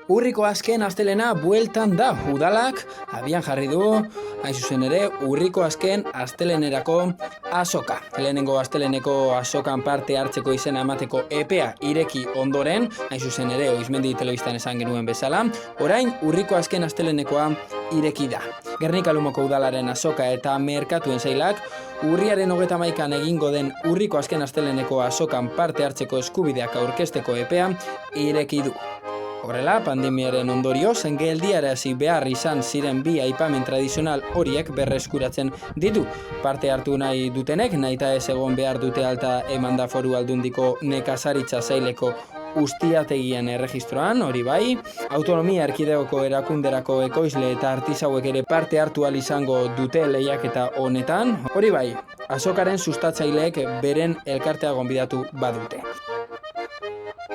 Urriko azken astelena bueltan da. Udalak abian jarri du, hain zuzen ere, urriko azken astelenerako azoka. Lehenengo asteleneko azokan parte hartzeko izena emateko epea ireki ondoren, hain zuzen ere, Oizmendi telebistan esan genuen bezala, orain urriko azken astelenekoa ireki da. Gernika Lumoko udalaren azoka eta merkatuen sailak urriaren 31an egingo den urriko azken asteleneko azokan parte hartzeko eskubideak aurkezteko epea ireki du. Horrela, pandemiaren ondorioz, geldiarazi behar izan ziren bi aipamen tradizional horiek berreskuratzen ditu. Parte hartu nahi dutenek, nahita ez egon behar dute alta emanda Foru Aldundiko nekazaritza saileko ustiategien erregistroan, hori bai, autonomia erkidegoko erakunderako ekoizle eta artisauek ere parte hartu ahal izango dute lehiaketa honetan, hori bai, azokaren sustatzaileek beren elkartea gonbidatu badute.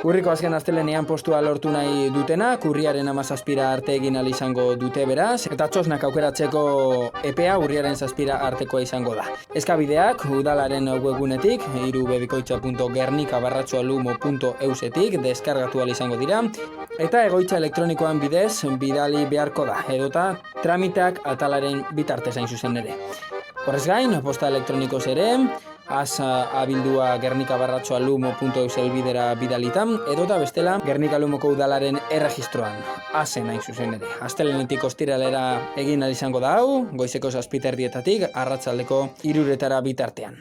Urriko azken astelenean postua lortu nahi dutenak, urriaren 17 arte egin ahal izango dute beraz, eta txosnak aukeratzeko epea urriaren 7 artekoa izango da. Eskabideak udalaren webgunetik, irubebikoitza.gernika_lumo.eusetik deskargatu ahal izango dira, eta egoitza elektronikoan bidez bidali beharko da, edota tramiteak atalaren bitartez hain zuzen ere. Horrez gain, posta elektronikoz ere, abildua gernika_lumo.eus helbidera bidalitan, edota bestela Gernika Lumoko udalaren erregistroan, azen hain zuzen ere. Astelenetik ostiralera egin ahal izango da hau, goizeko 7:00 arratsaldeko 3:00 bitartean.